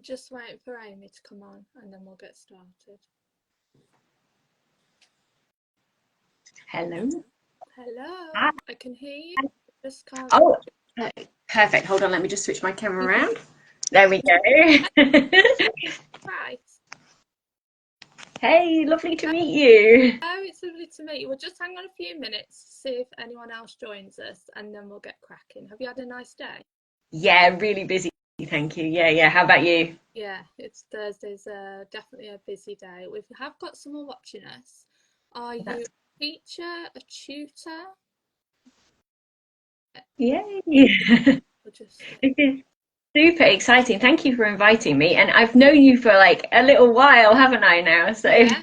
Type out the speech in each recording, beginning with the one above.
Just waiting for Amy to come on and then we'll get started. Hello. Hello. Hi. I can hear you. Just can't. Oh, perfect. Hold on, let me just switch my camera around. There we go. Right. Hey, lovely to meet you. Oh, it's lovely to meet you. We'll just hang on a few minutes to see if anyone else joins us and then we'll get cracking. Have you had a nice day? Yeah, really busy. Thank you. Yeah. How about you? Yeah, it's Thursday's definitely a busy day. We have got someone watching us. Are you That's a teacher, a tutor? Yay. Or just It is super exciting. Thank you for inviting me. And I've known you for like a little while, haven't I now? So yeah.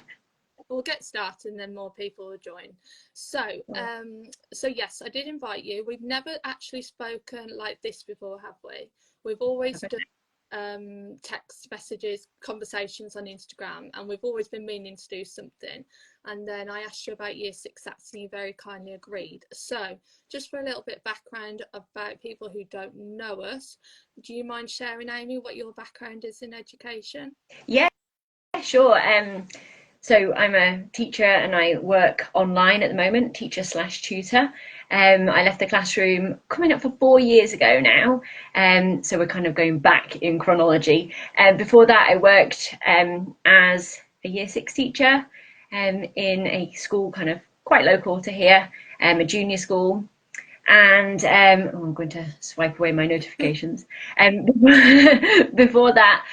We'll get started and then more people will join. So, oh, so yes, I did invite you. We've never actually spoken like this before, have we? We've always done text messages, conversations on Instagram, and we've always been meaning to do something. And then I asked you about year 6 sats and you very kindly agreed. So just for a little bit of background about people who don't know us, do you mind sharing, Amy, what your background is in education? yeah, sure. So I'm a teacher and I work online at the moment, teacher slash tutor. I left the classroom coming up for 4 years ago now. So we're kind of going back in chronology. Before that, I worked as a year 6 teacher in a school kind of quite local to here, a junior school. And I'm going to swipe away my notifications. Before that,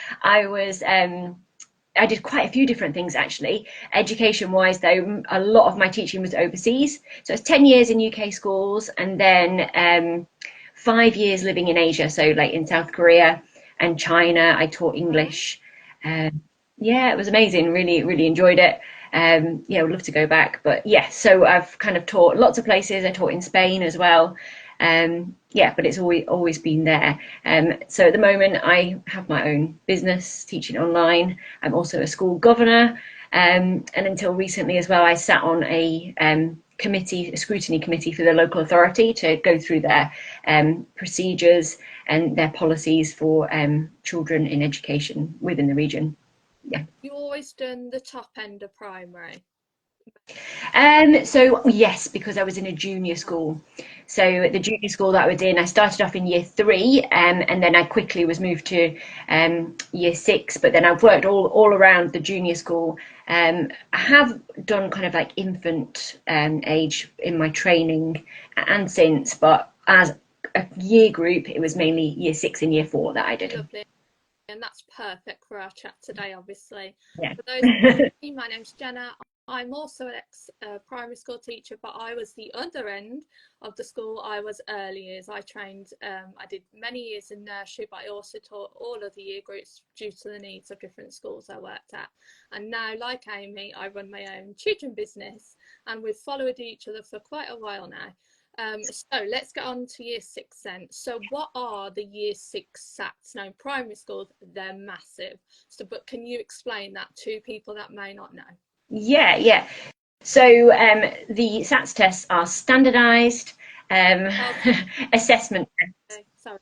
I did quite a few different things actually. Education wise, though, a lot of my teaching was overseas. So it's 10 years in UK schools and then 5 years living in Asia. So, like in South Korea and China, I taught English. Yeah, it was amazing. Really, really enjoyed it. Yeah, I would love to go back. But yeah, so I've kind of taught lots of places. I taught in Spain as well. Yeah, but it's always been there. So at the moment, I have my own business teaching online. I'm also a school governor, and until recently as well, I sat on a committee, a scrutiny committee for the local authority to go through their procedures and their policies for children in education within the region. Yeah. You always done the top end of primary? So yes, because I was in a junior school. So the junior school that I was in, I started off in year 3, and then I quickly was moved to year 6. But then I've worked all around the junior school. I have done kind of like infant age in my training and since, but as a year group, it was mainly year 6 and year 4 that I did. Lovely. And that's perfect for our chat today, obviously. Yeah. For those, my name's Jenna. I'm also an ex-primary school teacher, but I was the other end of the school. I was early years. I trained, I did many years in nursery, but I also taught all of the year groups due to the needs of different schools I worked at. And now, like Amy, I run my own tutoring business, and we've followed each other for quite a while now. So let's get on to year 6 then. So what are the year 6 SATs? Now in primary schools, they're massive. So, but can you explain that to people that may not know? Yeah. So the SATs tests are standardized um, assessment. Okay, sorry.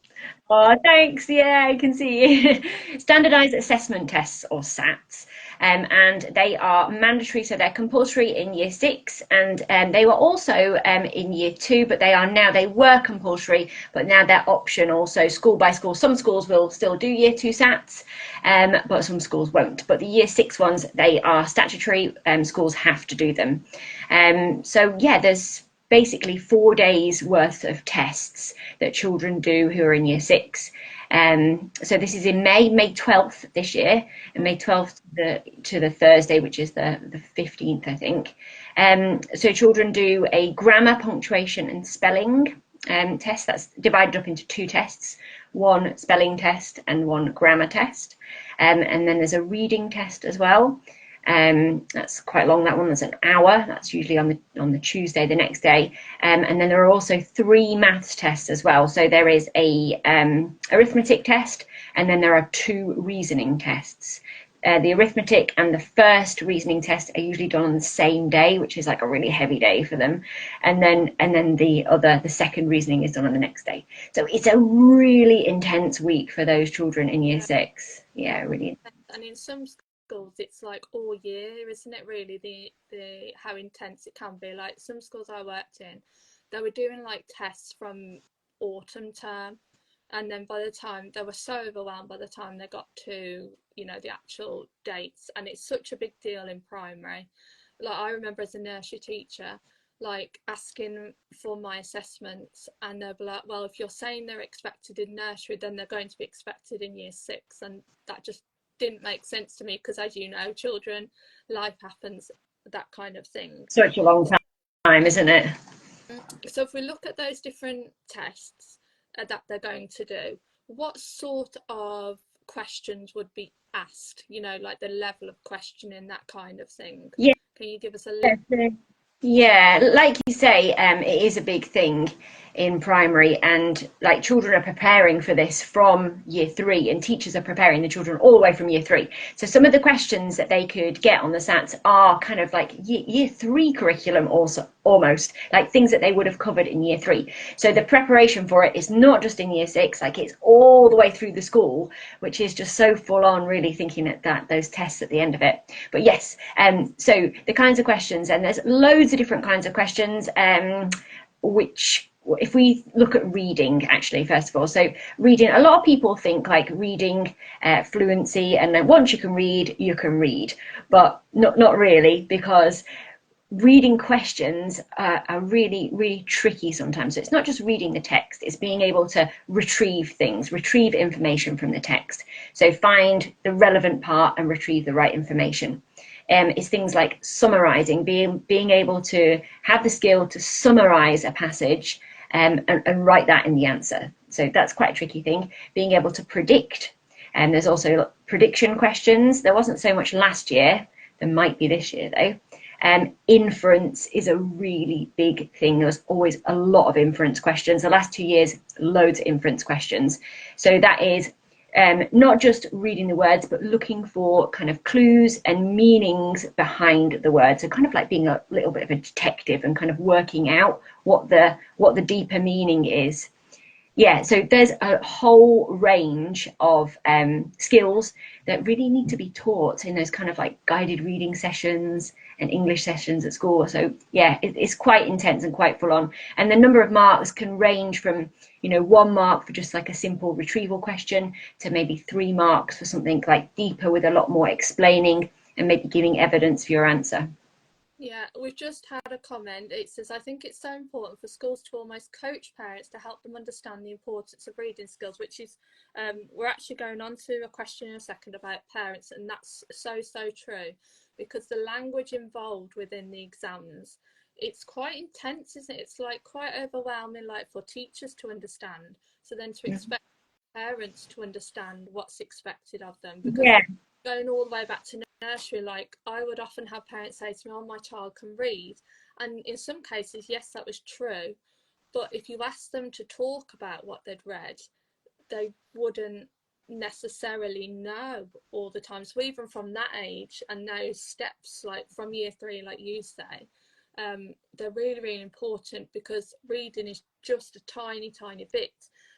Oh, thanks. Yeah, I can see. Standardized assessment tests, or SATs, and they are mandatory, so they're compulsory in year 6, and they were also in year 2, but they were compulsory, but now they're optional. So school by school, some schools will still do year 2 SATs, but some schools won't. But the year 6 ones, they are statutory. Schools have to do them. So yeah, there's basically 4 days worth of tests that children do who are in year 6. So this is in May 12th this year, and May 12th to the Thursday, which is the 15th, I think. So children do a grammar, punctuation, and spelling test. That's divided up into 2 tests, one spelling test and one grammar test. And then there's a reading test as well. That's quite long, that one. That's an hour. That's usually on the Tuesday, the next day. And then there are also 3 maths tests as well. So there is a arithmetic test, and then there are 2 reasoning tests. The arithmetic and the first reasoning test are usually done on the same day, which is like a really heavy day for them. And then the second reasoning is done on the next day. So it's a really intense week for those children in year Yeah. 6. Yeah, really. And in some schools, it's like all year, isn't it? Really, the how intense it can be. Like some schools I worked in, they were doing like tests from autumn term, and then by the time they were so overwhelmed by the time they got to, you know, the actual dates. And it's such a big deal in primary. Like I remember as a nursery teacher, like asking for my assessments, and they'll be like, well, if you're saying they're expected in nursery, then they're going to be expected in year 6. And that just didn't make sense to me, because as you know, children, life happens, that kind of thing. Such a long time, isn't it? So if we look at those different tests that they're going to do, what sort of questions would be asked, you know, like the level of questioning, that kind of thing? Yeah. Can you give us a little? Yeah, like you say, it is a big thing in primary, and like children are preparing for this from year 3, and teachers are preparing the children all the way from year 3. So some of the questions that they could get on the SATs are kind of like year 3 curriculum, also almost like things that they would have covered in year 3. So the preparation for it is not just in year 6, like it's all the way through the school, which is just so full on, really thinking that those tests at the end of it. But yes, so the kinds of questions, and there's loads of different kinds of questions, which if we look at reading, actually, first of all, so reading, a lot of people think like reading fluency, and then once you can read, but not really, because reading questions are really, really tricky sometimes. So it's not just reading the text, it's being able to retrieve information from the text. So find the relevant part and retrieve the right information. It's things like summarizing, being able to have the skill to summarize a passage, and write that in the answer. So that's quite a tricky thing. Being able to predict, and there's also prediction questions. There wasn't so much last year, there might be this year though. Inference is a really big thing. There's always a lot of inference questions. The last 2 years, loads of inference questions. So that is not just reading the words, but looking for kind of clues and meanings behind the words. So kind of like being a little bit of a detective and kind of working out what the deeper meaning is. Yeah, so there's a whole range of skills that really need to be taught in those kind of like guided reading sessions and English sessions at school. So yeah, it's quite intense and quite full on. And the number of marks can range from, you know, 1 mark for just like a simple retrieval question to maybe 3 marks for something like deeper with a lot more explaining and maybe giving evidence for your answer. Yeah, we've just had a comment. It says, I think it's so important for schools to almost coach parents to help them understand the importance of reading skills, which is, we're actually going on to a question in a second about parents, and that's so true, because the language involved within the exams, it's quite intense, isn't it? It's like quite overwhelming, like for teachers to understand. So then to expect parents to understand what's expected of them, because Yeah. going all the way back to nursery, like I would often have parents say to me, oh, my child can read. And in some cases, yes, that was true. But if you asked them to talk about what they'd read, they wouldn't necessarily know all the time. So even from that age and those steps, like from year 3, like you say, they're really, really important, because reading is just a tiny bit.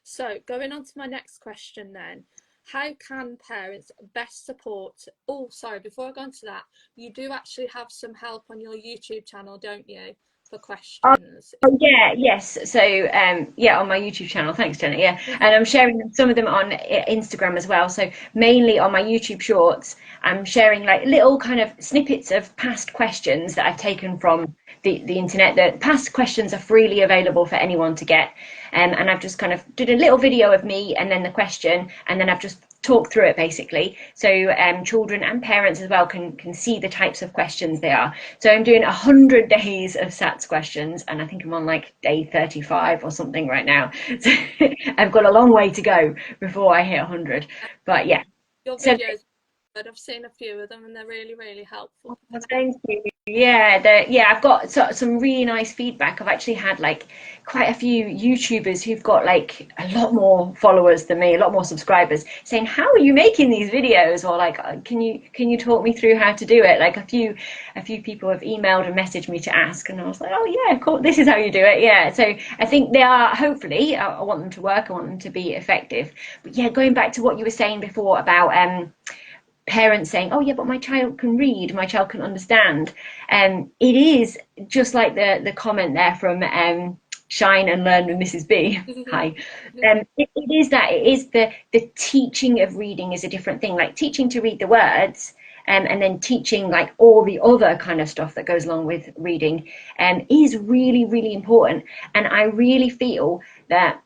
So going on to my next question then, how can parents best support? Oh, sorry, before I go on to that, you do actually have some help on your YouTube channel, don't you, for questions? Oh yeah, yes. So yeah, on my YouTube channel. Thanks, Jenna. Yeah, and I'm sharing some of them on Instagram as well. So mainly on my YouTube Shorts, I'm sharing like little kind of snippets of past questions that I've taken from the internet. The past questions are freely available for anyone to get, and I've just kind of did a little video of me and then the question, and then I've just talk through it basically, so children and parents as well can see the types of questions they are. So I'm doing 100 days of SATs questions, and I think I'm on like day 35 or something right now. So I've got a long way to go before I hit 100, but yeah. Your So videos I've seen a few of them and they're really, really helpful. Oh, thank you. Yeah, I've got some really nice feedback. I've actually had like quite a few YouTubers who've got like a lot more followers than me, a lot more subscribers, saying, "How are you making these videos?" Or like, "Can you talk me through how to do it?" Like a few people have emailed and messaged me to ask, and I was like, "Oh yeah, cool. This is how you do it." Yeah. So I think they are, hopefully, I want them to work. I want them to be effective. But yeah, going back to what you were saying before about parents saying, "Oh yeah, but my child can read, my child can understand." It is just like the comment there from Shine and Learn with Mrs. B. Hi. It is that, it is the teaching of reading is a different thing. Like teaching to read the words, and then teaching like all the other kind of stuff that goes along with reading, is really, really important. And I really feel that,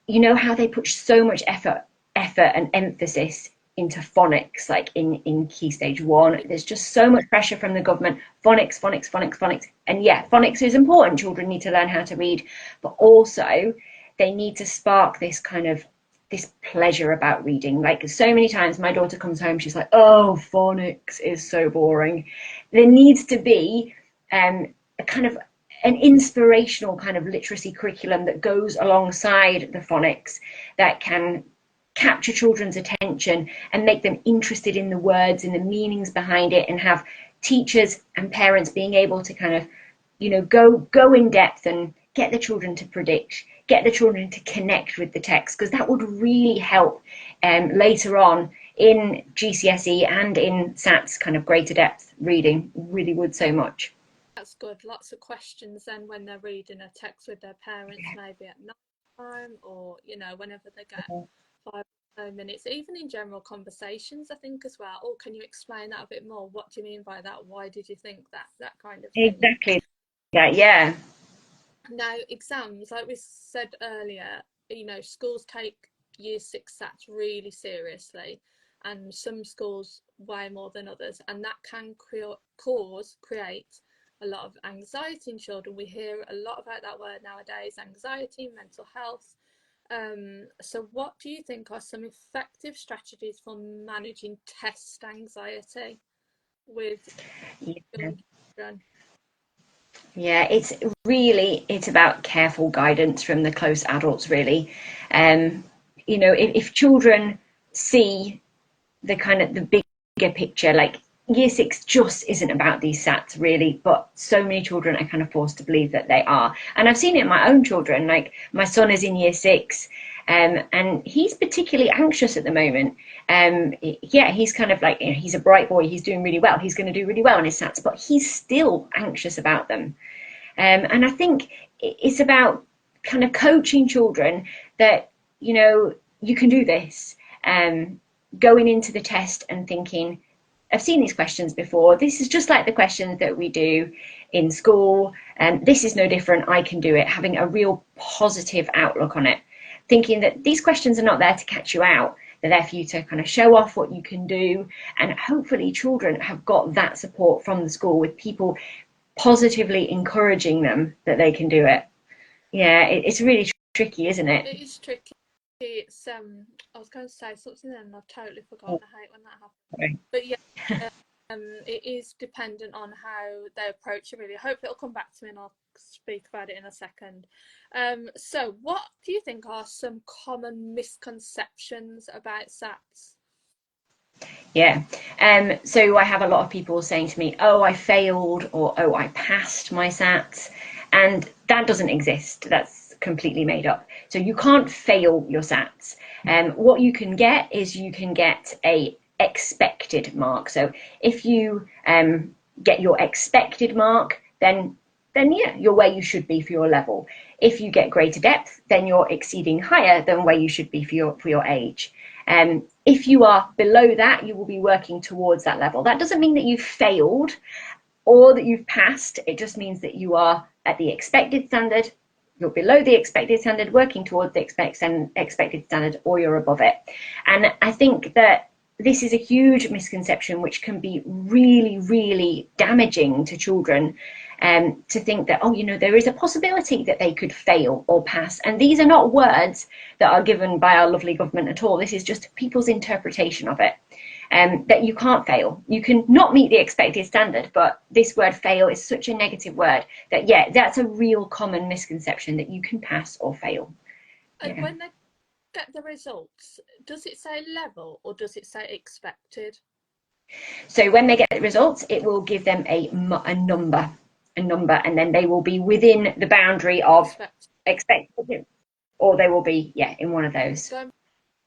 you know how they put so much effort and emphasis into phonics, like in Key Stage 1. There's just so much pressure from the government. Phonics. And yeah, phonics is important. Children need to learn how to read, but also they need to spark this kind of this pleasure about reading. Like so many times my daughter comes home, she's like, "Oh, phonics is so boring." There needs to be a kind of an inspirational kind of literacy curriculum that goes alongside the phonics that can capture children's attention and make them interested in the words and the meanings behind it, and have teachers and parents being able to kind of, you know, go in depth and get the children to predict, get the children to connect with the text, because that would really help later on in GCSE and in SATs kind of greater depth reading. Really would so much. That's good. Lots of questions then when they're reading a text with their parents, maybe at night time, or you know, whenever they get 5 minutes, even in general conversations, I think as well. Oh, can you explain that a bit more? What do you mean by that? Why did you think that? That kind of thing. Exactly. Yeah. Now, exams, like we said earlier, you know, schools take year 6 SATs really seriously, and some schools way more than others, and that can create a lot of anxiety in children. We hear a lot about that word nowadays: anxiety, mental health. So what do you think are some effective strategies for managing test anxiety with Yeah. children? Yeah, it's about careful guidance from the close adults, really. Um, you know, if children see the kind of the bigger picture, like year 6 just isn't about these SATs really, but so many children are kind of forced to believe that they are. And I've seen it in my own children. Like my son is in year 6, and he's particularly anxious at the moment. Yeah, he's kind of like, you know, he's a bright boy, he's doing really well, he's going to do really well in his SATs, but he's still anxious about them. And I think it's about kind of coaching children that, you know, you can do this. Going into the test and thinking, "I've seen these questions before. This is just like the questions that we do in school, and this is no different. I can do it." Having a real positive outlook on it, thinking that these questions are not there to catch you out. They're there for you to kind of show off what you can do. And hopefully children have got that support from the school, with people positively encouraging them that they can do it. Yeah, it's really tricky, isn't it? It is tricky. It's I was going to say something then and I've totally forgotten. I hate when that happens. But yeah, it is dependent on how they approach it really. I hope it'll come back to me and I'll speak about it in a second. So what do you think are some common misconceptions about SATs? Yeah. So I have a lot of people saying to me, "Oh, I failed," or "Oh, I passed my SATs," and that doesn't exist. That's completely made up. So you can't fail your SATs. What you can get is you can get a expected mark. So if you get your expected mark, then yeah, you're where you should be for your level. If you get greater depth, then you're exceeding higher than where you should be for your age. If you are below that, you will be working towards that level. That doesn't mean that you've failed or that you've passed. It just means that you are at the expected standard, you're below the expected standard, working towards the expected standard, or you're above it. And I think that this is a huge misconception which can be really, really damaging to children, to think that, oh, you know, there is a possibility that they could fail or pass. And these are not words that are given by our lovely government at all. This is just people's interpretation of it. that you can't fail. You can not meet the expected standard, but this word fail is such a negative word that, yeah, that's a real common misconception, that you can pass or fail. And Yeah. when they get the results, does it say level or does it say expected? So when they get the results, it will give them a number, and then they will be within the boundary of expected, or they will be, yeah, in one of those. Going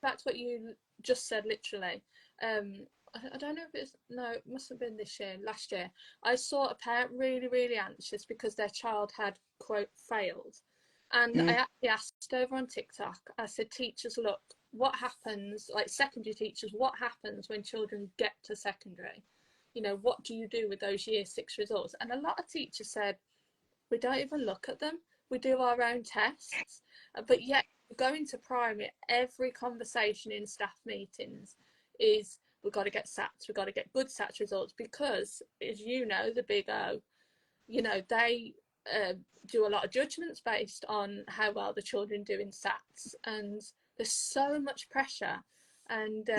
back to what you just said, literally, I don't know if it's, no, it must have been last year. I saw a parent really, really anxious because their child had, quote, failed. And I actually asked over on TikTok, I said, teachers, look, what happens, like secondary teachers, what happens when children get to secondary? You know, what do you do with those year 6 results? And a lot of teachers said, we don't even look at them. We do our own tests. But yet, going to primary, every conversation in staff meetings is, we've got to get SATs, we've got to get good SATs results, because, as you know, the big O, you know, they do a lot of judgments based on how well the children do in SATs, and there's so much pressure, and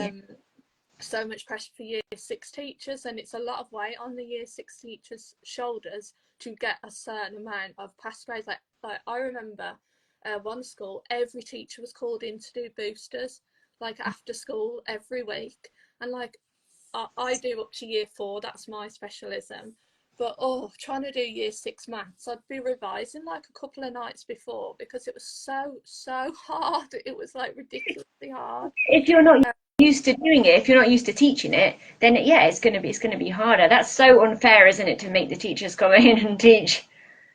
so much pressure for year 6 teachers, and it's a lot of weight on the year 6 teachers' shoulders to get a certain amount of pass grades. Like I remember one school, every teacher was called in to do boosters, like after school every week, and like I do up to year 4, that's my specialism. But trying to do year 6 maths, I'd be revising like a couple of nights before because it was so hard. It was like ridiculously hard. If you're not used to doing it, if you're not used to teaching it, then yeah, it's going to be harder. That's so unfair, isn't it, to make the teachers come in and teach?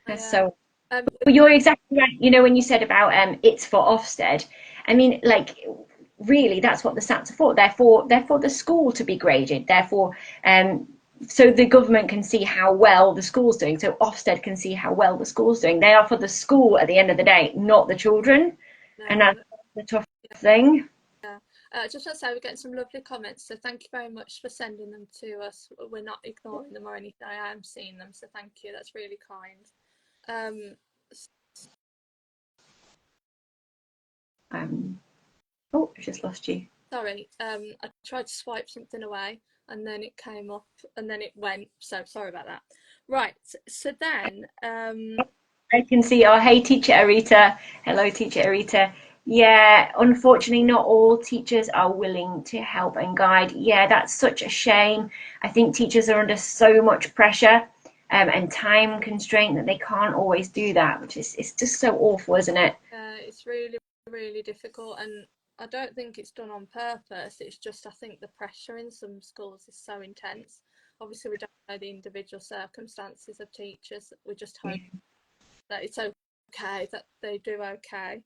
That's so. But you're exactly right. You know, when you said about it's for Ofsted, I mean, like, really, that's what the SATs are for. They're for the school to be graded. Therefore, so the government can see how well the school's doing. So Ofsted can see how well the school's doing. They are for the school at the end of the day, not the children. No. And that's the tough thing. Just want to say, we're getting some lovely comments, so thank you very much for sending them to us. We're not ignoring them or anything. I am seeing them, so thank you. That's really kind. Oh, I just lost you. Sorry, I tried to swipe something away and then it came up and then it went, so sorry about that. Right, so then I can see, hey teacher Arita, hello teacher Arita. Yeah, unfortunately not all teachers are willing to help and guide. Yeah, that's such a shame. I think teachers are under so much pressure and time constraint that they can't always do that, which is, it's just so awful, isn't it? It's really, really difficult, and I don't think it's done on purpose. It's just, I think the pressure in some schools is so intense. Obviously we don't know the individual circumstances of teachers. We just hope that it's okay, that they do okay.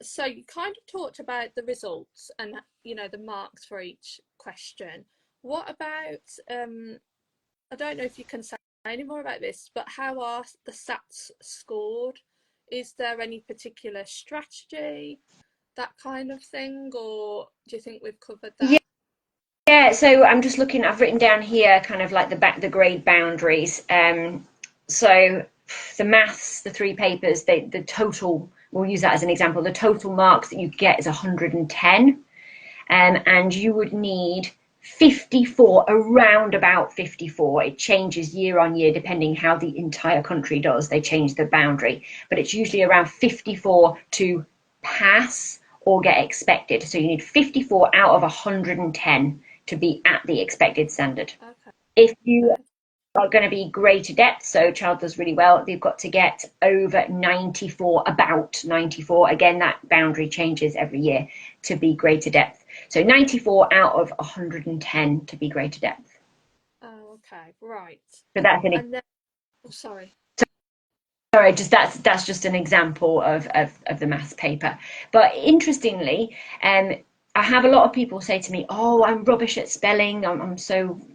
So you kind of talked about the results and, you know, the marks for each question. What about I don't know if you can say any more about this, but how are the SATs scored? Is there any particular strategy, that kind of thing, or do you think we've covered that? Yeah, so I'm just looking, I've written down here kind of like the grade boundaries. So the maths, the 3 papers, the total, we'll use that as an example, the total marks that you get is 110, and you would need 54, around about 54. It changes year on year depending how the entire country does. They change the boundary, but it's usually around 54 to pass or get expected. So you need 54 out of 110 to be at the expected standard. Okay. If you are going to be greater depth, so child does really well, they've got to get over 94, about 94. Again, that boundary changes every year to be greater depth. So 94 out of 110 to be greater depth. Oh, okay, right. So that's an. And then, sorry. Sorry, that's just an example of the maths paper. But interestingly, I have a lot of people say to me, "Oh, I'm rubbish at spelling. I'm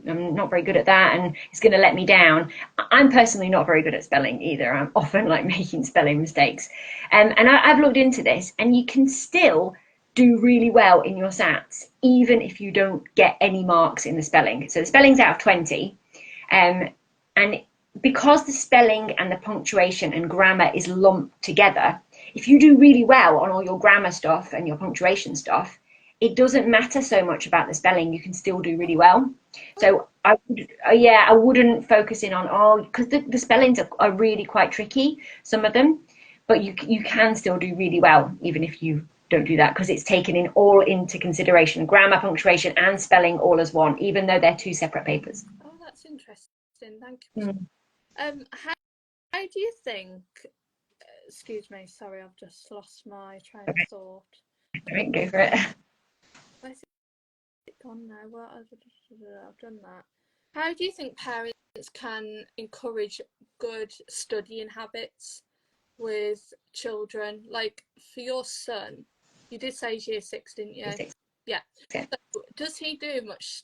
not very good at that, and it's going to let me down." I'm personally not very good at spelling either. I'm often like making spelling mistakes, and I've looked into this, and you can still do really well in your SATs even if you don't get any marks in the spelling. So the spelling's out of 20, and because the spelling and the punctuation and grammar is lumped together, if you do really well on all your grammar stuff and your punctuation stuff, it doesn't matter so much about the spelling. You can still do really well. So I would, yeah, I wouldn't focus in on, oh, because the spellings are really quite tricky, some of them, but you can still do really well even if you don't do that, because it's taken in all into consideration, grammar, punctuation, and spelling all as one, even though they're two separate papers. Oh, that's interesting. Thank you. How do you think? Excuse me. Sorry, I've just lost my train of thought. Right, go for it. Where's it gone now? Well, I've done that. How do you think parents can encourage good studying habits with children? Like for your son, you did say he's year 6, didn't you? Yeah. So does he do much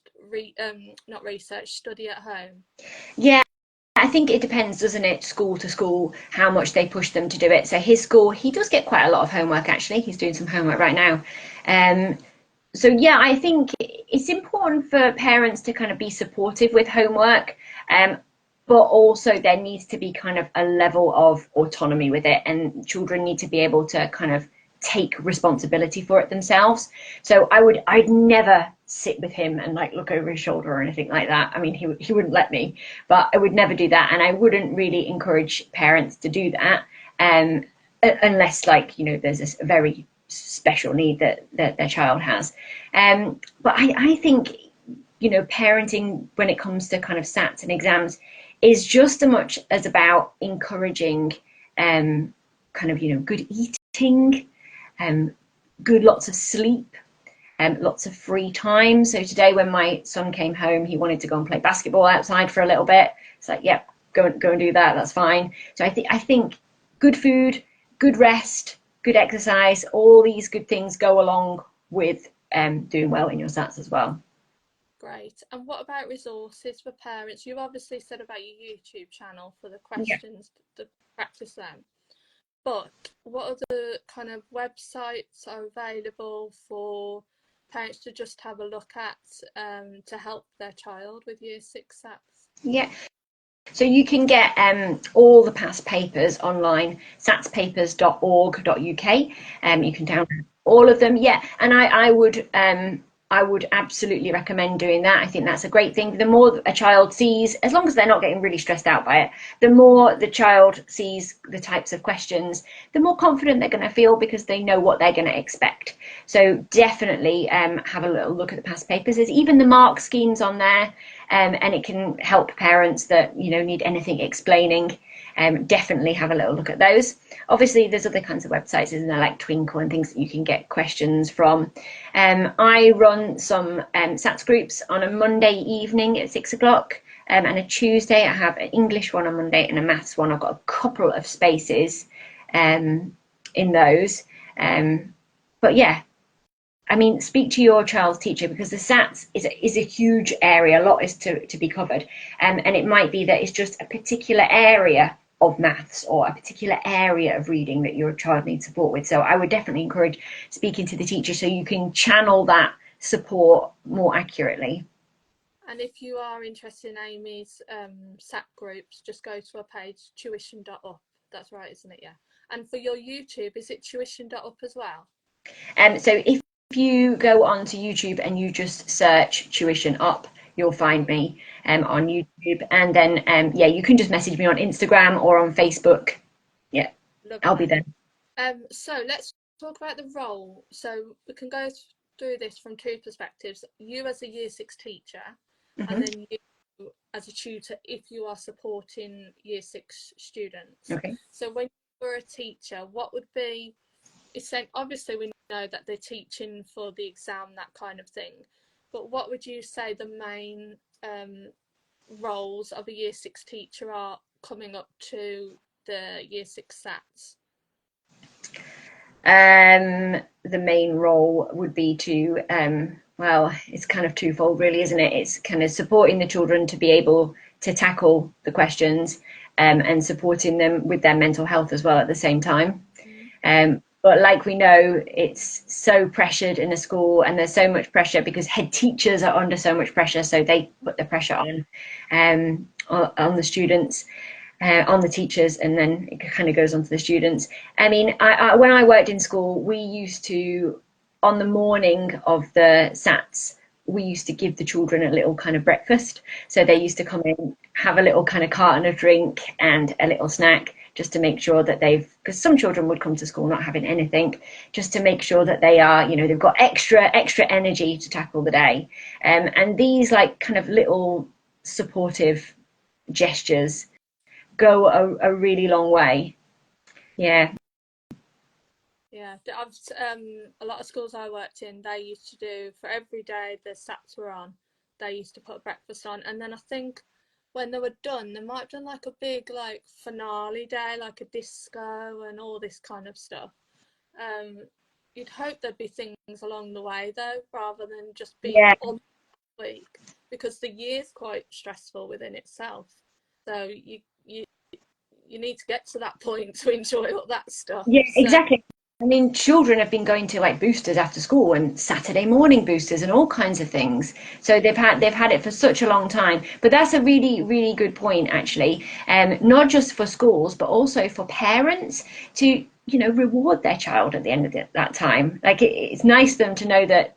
not research, study at home? Yeah, I think it depends, doesn't it, school to school, how much they push them to do it. So his school, he does get quite a lot of homework, actually. He's doing some homework right now. So yeah, I think it's important for parents to kind of be supportive with homework, but also there needs to be kind of a level of autonomy with it, and children need to be able to kind of take responsibility for it themselves. So I'd never sit with him and like look over his shoulder or anything like that. I mean, he wouldn't let me, but I would never do that, and I wouldn't really encourage parents to do that, unless, like, you know, there's a very special need that their child has. But I think, you know, parenting when it comes to kind of SATs and exams is just as much as about encouraging kind of, you know, good eating, good lots of sleep, lots of free time. So today when my son came home, he wanted to go and play basketball outside for a little bit. It's like, yep, go and do that. That's fine. So I think good food, good rest, good exercise, all these good things go along with doing well in your SATs as well. Great. And what about resources for parents? You obviously said about your YouTube channel for the questions to practice them. But what other kind of websites are available for parents to just have a look at to help their child with year 6 SATs? Yeah. So you can get all the past papers online, satspapers.org.uk. You can download all of them. Yeah, and I would absolutely recommend doing that. I think that's a great thing. The more a child sees, as long as they're not getting really stressed out by it, the more the child sees the types of questions, the more confident they're going to feel because they know what they're going to expect. So definitely have a little look at the past papers. There's even the mark schemes on there, and it can help parents that, you know, need anything explaining. Definitely have a little look at those. Obviously, there's other kinds of websites, isn't there, like Twinkle and things that you can get questions from. I run some SATs groups on a Monday evening at 6 o'clock, and a Tuesday I have an English one on Monday and a maths one. I've got a couple of spaces in those. But yeah, I mean, speak to your child's teacher, because the SATs is a huge area. A lot is to be covered, and it might be that it's just a particular area of maths or a particular area of reading that your child needs support with. So I would definitely encourage speaking to the teacher so you can channel that support more accurately. And if you are interested in Amy's SAT groups, just go to her page, tuition.up. That's right, isn't it? Yeah. And for your YouTube, is it tuition.up as well? So if you go onto YouTube and you just search Tuition Up, you'll find me on YouTube, and then yeah, you can just message me on Instagram or on Facebook. Yeah, lovely. I'll be there. So let's talk about the role. So we can go through this from two perspectives: you as a year 6 teacher, and then you as a tutor if you are supporting year 6 students. Okay. So when you're a teacher, what would be, obviously we know that they're teaching for the exam, that kind of thing, but what would you say the main roles of a year 6 teacher are coming up to the year 6 SATs? The main role would be to well, it's kind of twofold really, isn't it? It's kind of supporting the children to be able to tackle the questions, and supporting them with their mental health as well at the same time. But like we know, it's so pressured in a school, and there's so much pressure because head teachers are under so much pressure, so they put the pressure on the students, on the teachers, and then it kind of goes on to the students. I mean, when I worked in school, we used to on the morning of the SATs, we used to give the children a little kind of breakfast. So they used to come in, have a little kind of carton of drink and a little snack, just to make sure that because some children would come to school not having anything, just to make sure that they are, they've got extra energy to tackle the day. And these like kind of little supportive gestures go a really long way. Yeah. Yeah, a lot of schools I worked in, they used to do, for every day the SATs were on, they used to put breakfast on, and then I think when they were done, they might have done like a big like finale day, like a disco and all this kind of stuff. Um, you'd hope there'd be things along the way though, rather than just being Yeah. on the week, because the year's quite stressful within itself. So you need to get to that point to enjoy all that stuff. Yeah, So exactly. I mean, children have been going to like boosters after school and Saturday morning boosters and all kinds of things. So they've had it for such a long time. But that's a really, really good point, actually. Not just for schools, but also for parents to, reward their child at the end of that time. Like it's nice for them to know that,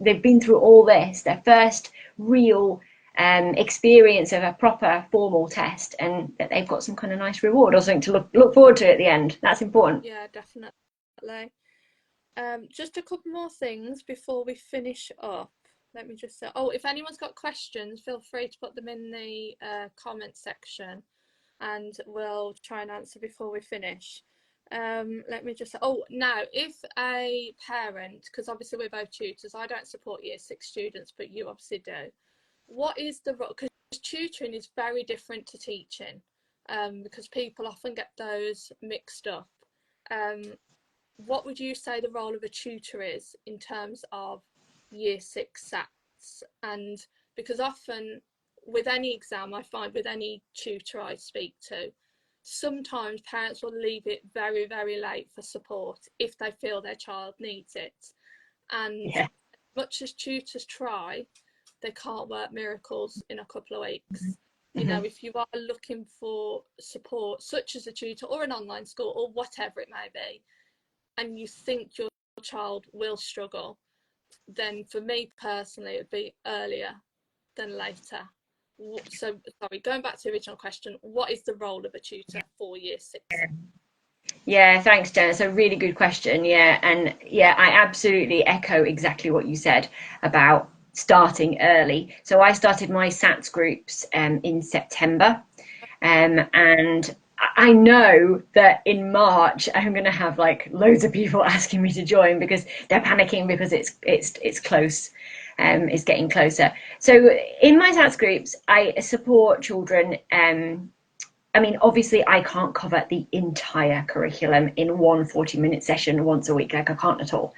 they've been through all this, their first real experience of a proper formal test, and that they've got some kind of nice reward or something to look forward to at the end. That's important. yeah, definitely. Just a couple more things before we finish up. Let me just say, oh, if anyone's got questions, feel free to put them in the comment section and we'll try and answer before we finish. Let me just say, oh, now, if a parent, because obviously we're both tutors, I don't support year 6 students, but you obviously do. What is the role? Because tutoring is very different to teaching, because people often get those mixed up. Um, what would you say the role of a tutor is in terms of year 6 SATs? And because often with any exam, I find with any tutor I speak to, sometimes parents will leave it very, very late for support if they feel their child needs it. And Yeah. much as tutors try, they can't work miracles in a couple of weeks. Mm-hmm. If you are looking for support, such as a tutor or an online school or whatever it may be, and you think your child will struggle, then for me personally, it would be earlier than later. So, sorry, going back to the original question, what is the role of a tutor for year 6? Yeah, thanks, Jen. It's a really good question. Yeah, and yeah, I absolutely echo exactly what you said about starting early. So I started my SATs groups in September, and I know that in March I'm going to have like loads of people asking me to join because they're panicking because it's close. It's getting closer. So in my SATs groups, I support children. I mean, obviously, I can't cover the entire curriculum in one 40-minute session once a week. Like, I can't at all.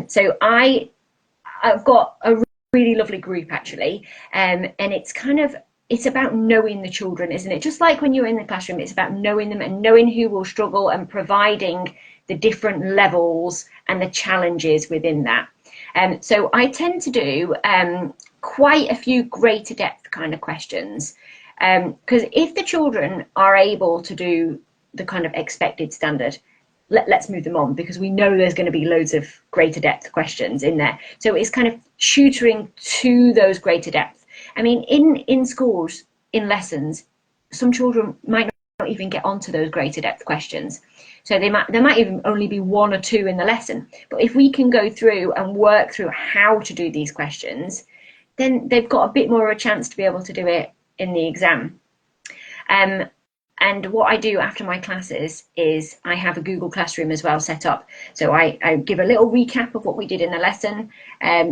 So I've got a really lovely group, actually. And it's about knowing the children, isn't it? Just like when you're in the classroom, it's about knowing them and knowing who will struggle and providing the different levels and the challenges within that. So I tend to do quite a few greater depth kind of questions. Because if the children are able to do the kind of expected standard, let's move them on, because we know there's going to be loads of greater depth questions in there. So it's kind of tutoring to those greater depth. I mean, in schools, in lessons, some children might not even get onto those greater depth questions. So there might even only be 1 or 2 in the lesson. But if we can go through and work through how to do these questions, then they've got a bit more of a chance to be able to do it in the exam. And what I do after my classes is I have a Google Classroom as well set up. So I give a little recap of what we did in the lesson.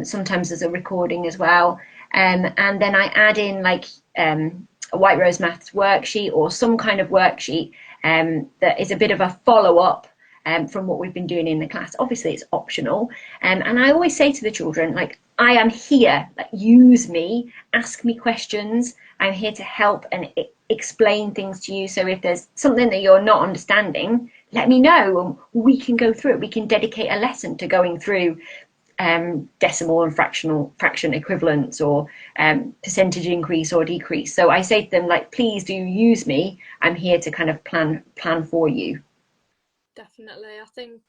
Sometimes there's a recording as well. And then I add in like a White Rose Maths worksheet or some kind of worksheet that is a bit of a follow-up from what we've been doing in the class. Obviously, it's optional. And I always say to the children, like, I am here, like, use me, ask me questions. I'm here to help and explain things to you. So if there's something that you're not understanding, let me know and we can go through it. We can dedicate a lesson to going through decimal and fraction equivalents or percentage increase or decrease. So I say to them, like, please do use me. I'm here to kind of plan for you. Definitely. I think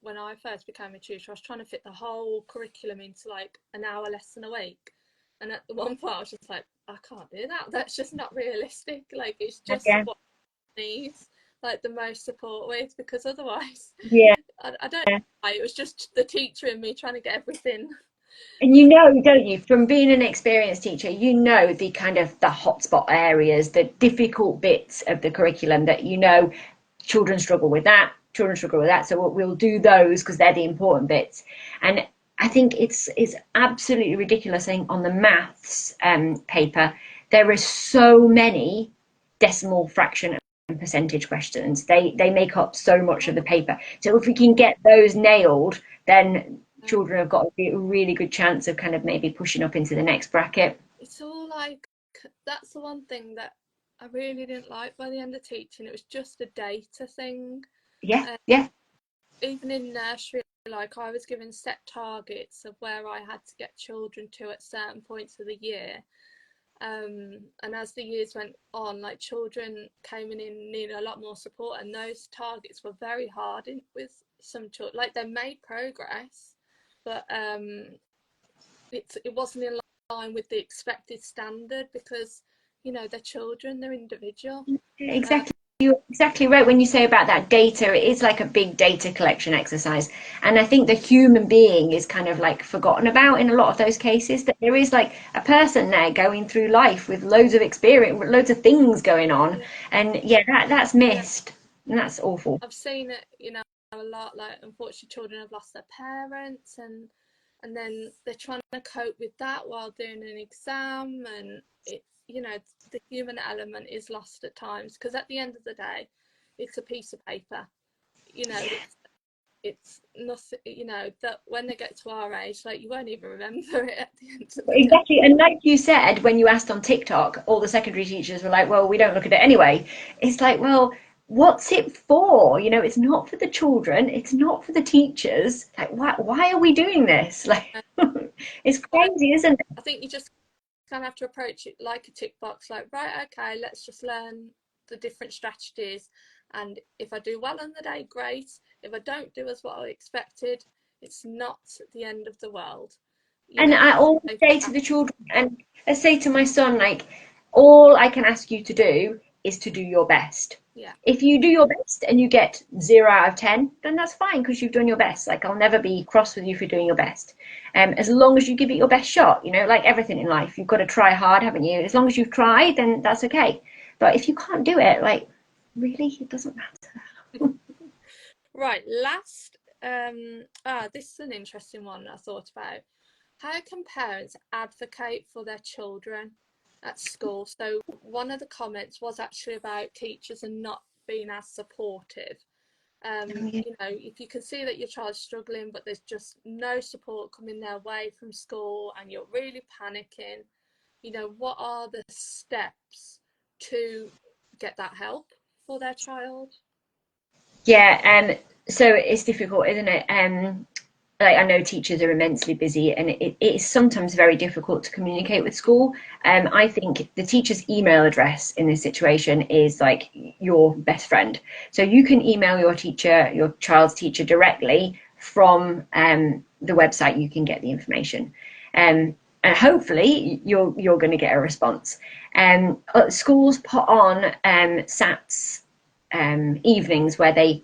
when I first became a tutor, I was trying to fit the whole curriculum into like an hour lesson a week. And at the one point I was just like, I can't do that. That's just not realistic. Like, it's just Yeah. what needs like the most support with, because otherwise Yeah. I don't know why. It was just the teacher in me trying to get everything. And you know, don't you, from being an experienced teacher, you know the kind of the hotspot areas, the difficult bits of the curriculum that you know children struggle with that, children struggle with that. So we'll do those because they're the important bits. And I think it's absolutely ridiculous saying on the maths paper there are so many decimal fraction and percentage questions. They make up so much of the paper. So if we can get those nailed, then children have got a really good chance of kind of maybe pushing up into the next bracket. It's all like, that's the one thing that I really didn't like by the end of teaching. It was just a data thing. Yeah, yeah. Even in nursery, like I was given set targets of where I had to get children to at certain points of the year. And as the years went on, like children came in needing a lot more support, and those targets were very hard with some children. Like, they made progress, but it wasn't in line with the expected standard, because you know they're children, they're individual. Exactly. You're exactly right when you say about that data. It is like a big data collection exercise. And I think the human being is kind of like forgotten about in a lot of those cases, that there is like a person there going through life with loads of experience, with loads of things going on. Yeah. And yeah, that's missed. And that's awful. I've seen it, you know, a lot. Like, unfortunately, children have lost their parents, and then they're trying to cope with that while doing an exam, and it's, you know, the human element is lost at times, because at the end of the day, it's a piece of paper. You know, it's nothing. You know, that when they get to our age, like, you won't even remember it at the end of the day. Exactly. And like you said, when you asked on TikTok, all the secondary teachers were like, well, we don't look at it anyway. It's like, well, what's it for? You know, it's not for the children, it's not for the teachers. Like, why are we doing this? Like, it's crazy, isn't it? I think you just kind of have to approach it like a tick box, like, right, okay, let's just learn the different strategies, and if I do well on the day, great. If I don't do as what I expected, it's not the end of the world. You And know, I always say to the children, and I say to my son, like, all I can ask you to do is to do your best. yeah, If you do your best and you get 0 out of 10, then that's fine, because you've done your best. Like, I'll never be cross with you for doing your best. As long as you give it your best shot, you know, like everything in life, you've got to try hard, haven't you? As long as you've tried, then that's okay. But if you can't do it, like, really, it doesn't matter. right. Last, this is an interesting one I thought about. How can parents advocate for their children at school? So one of the comments was actually about teachers and not being as supportive. You know, if you can see that your child's struggling, but there's just no support coming their way from school, and you're really panicking, you know, what are the steps to get that help for their child? Yeah, so it's difficult, isn't it? Like, I know teachers are immensely busy, and it is sometimes very difficult to communicate with school. I think the teacher's email address in this situation is like your best friend. So you can email your teacher, your child's teacher, directly from the website. You can get the information, and hopefully you're going to get a response. Schools put on SATs evenings where they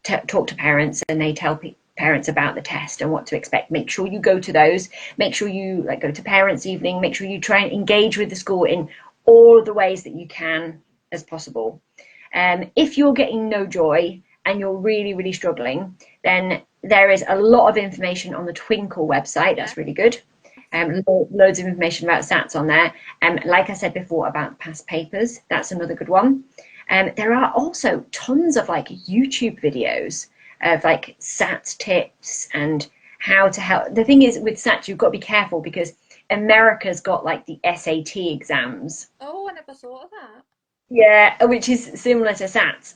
talk to parents, and they tell parents about the test and what to expect. Make sure you go to those. Make sure you go to parents' evening. Make sure you try and engage with the school in all of the ways that you can as possible. If you're getting no joy and you're really, really struggling, then there is a lot of information on the Twinkle website. That's really good. Loads of information about SATs on there. Like I said before, about past papers, that's another good one. There are also tons of like YouTube videos of like SAT tips and how to help. The thing is with SAT, you've got to be careful, because America's got like the SAT exams. Oh, I never thought of that. Yeah, which is similar to SATs.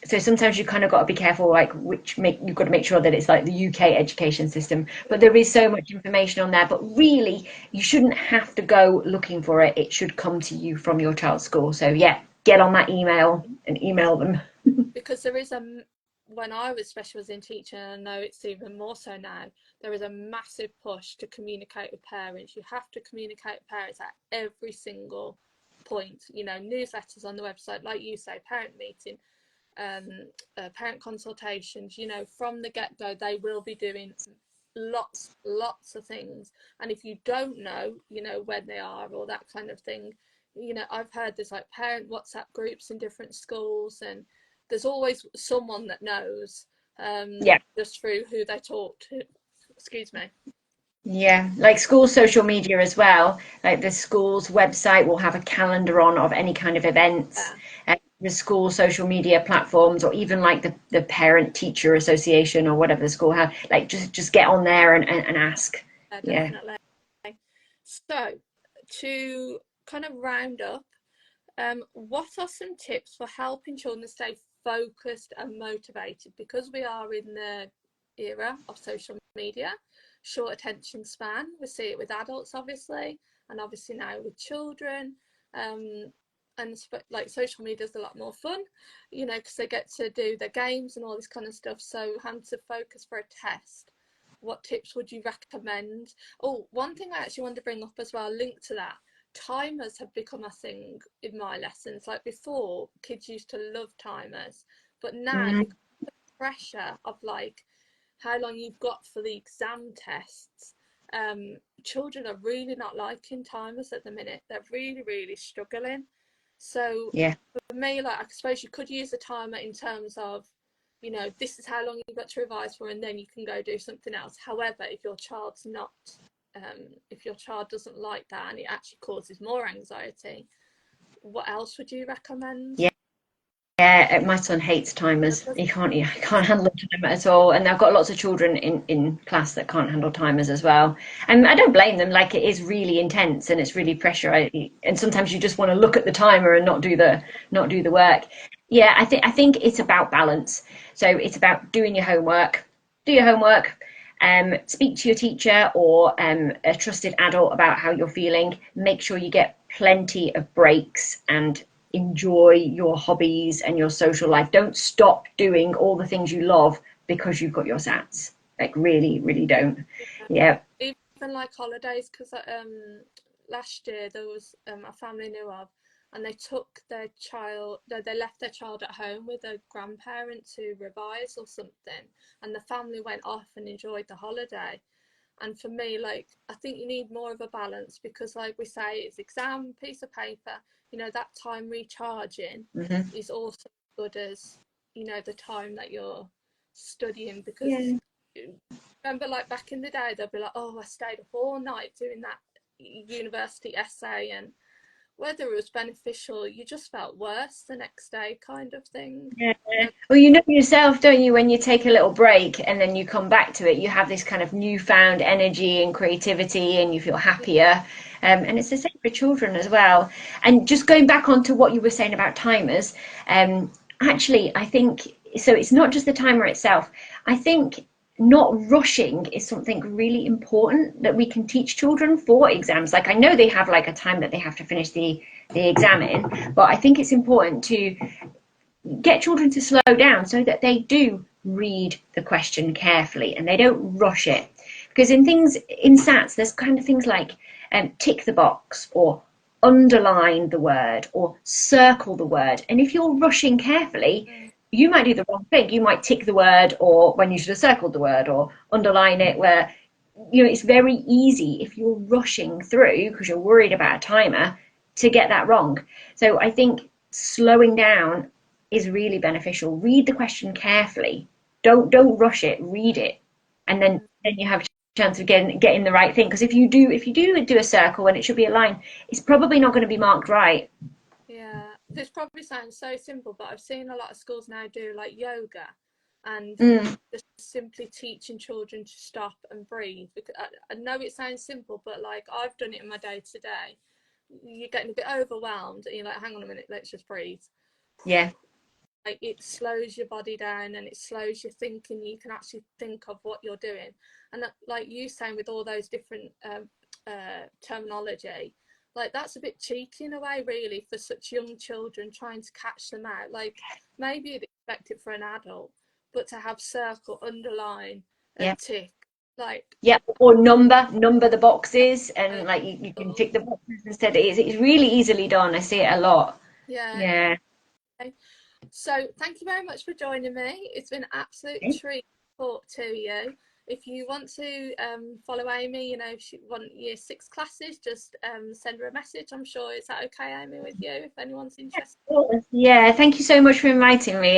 So sometimes you kind of got to be careful, like you've got to make sure that it's like the UK education system. But there is so much information on there. But really, you shouldn't have to go looking for it. It should come to you from your child's school. So yeah, get on that email and email them. Because there is when I was special ed in teaching, and I know it's even more so now, there is a massive push to communicate with parents. You have to communicate with parents at every single point, you know, newsletters on the website, like you say, parent meeting, parent consultations, you know, from the get-go. They will be doing lots of things, and if you don't know, you know, when they are or that kind of thing, you know, I've heard there's like parent WhatsApp groups in different schools, and there's always someone that knows, Yeah. just through who they talk to. Excuse me. Yeah, like school social media as well. Like the school's website will have a calendar on of any kind of events. Yeah, The school social media platforms, or even like the parent teacher association or whatever the school have, like just get on there and ask. Yeah. definitely. So to kind of round up, what are some tips for helping children stay focused and motivated? Because we are in the era of social media, short attention span. We see it with adults, obviously, and obviously now with children. And like social media is a lot more fun, you know, because they get to do their games and all this kind of stuff. So, having to focus for a test, what tips would you recommend? Oh, one thing I actually wanted to bring up as well, linked to that, timers have become a thing in my lessons. Like before, kids used to love timers, but now Mm, because of the pressure of like how long you've got for the exam tests, children are really not liking timers at the minute. They're really struggling. So yeah. for me, like I suppose you could use a timer in terms of, you know, this is how long you've got to revise for, and then you can go do something else. However, if your child's not, if your child doesn't like that and it actually causes more anxiety, what else would you recommend? Yeah. Yeah, my son hates timers. He can't handle a timer at all. And I've got lots of children in class that can't handle timers as well. And I don't blame them. Like it is really intense and it's really pressure. And sometimes you just want to look at the timer and not do the work. Yeah, I think it's about balance. So it's about doing your homework. Do your homework. Speak to your teacher or a trusted adult about how you're feeling. Make sure you get plenty of breaks and enjoy your hobbies and your social life. Don't stop doing all the things you love because you've got your SATs. Like really don't. Yeah. Even like holidays, because last year there was a family I knew of, and they took their child, they left their child at home with a grandparent to revise or something, and the family went off and enjoyed the holiday. And for me, like, I think you need more of a balance, because like we say, it's exam, piece of paper, you know, that time recharging Hmm. is also good as, you know, the time that you're studying. Because Yeah. remember, like back in the day, they'll be like, oh, I stayed up all night doing that university essay, and whether it was beneficial, you just felt worse the next day, kind of thing. Yeah. Uh, Well, you know yourself, don't you, when you take a little break and then you come back to it, you have this kind of newfound energy and creativity and you feel happier. And it's the same for children as well. And just going back onto what you were saying about timers, actually, I think so. It's not just the timer itself. I think not rushing is something really important that we can teach children for exams. Like I know they have like a time that they have to finish the exam in, but I think it's important to get children to slow down so that they do read the question carefully and they don't rush it. Because in SATs, there's kind of things like tick the box or underline the word or circle the word. And if you're rushing carefully, mm, you might do the wrong thing. You might tick the word or when you should have circled the word or underline it where, you know, it's very easy if you're rushing through because you're worried about a timer to get that wrong. So I think slowing down is really beneficial. Read the question carefully. Don't rush it. Read it, and then mm. then you have a chance of getting the right thing. Because if you do a circle when it should be a line, it's probably not going to be marked right. Yeah, this probably sounds so simple, but I've seen a lot of schools now do like yoga and Mm, just simply teaching children to stop and breathe. Because I know it sounds simple, but like I've done it in my day to day. You're getting a bit overwhelmed, and you're like, hang on a minute, let's just breathe. yeah, Like it slows your body down and it slows your thinking. You can actually think of what you're doing, and that, like you saying, with all those different terminology, like that's a bit cheeky in a way, really, for such young children, trying to catch them out. Like maybe you'd expect it for an adult, but to have circle, underline, Yeah. and tick, like, Yeah, or number the boxes, and like you can tick the boxes instead. It's really easily done. I see it a lot. yeah. Yeah. Okay. So thank you very much for joining me. It's been an absolute treat to talk to you. If you want to follow Amy, you know, if you want year 6 classes, just send her a message. I'm sure, is that okay, Amy, with you, if anyone's interested? Yeah, thank you so much for inviting me.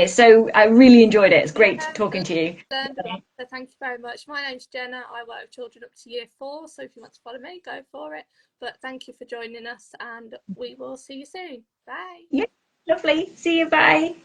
I really enjoyed it. It's great Yeah, talking to you. learned a lot, so thank you very much. My name's Jenna. I work with children up to year 4, so if you want to follow me, go for it. But thank you for joining us, and we will see you soon. Bye. Yeah, lovely. See you. Bye.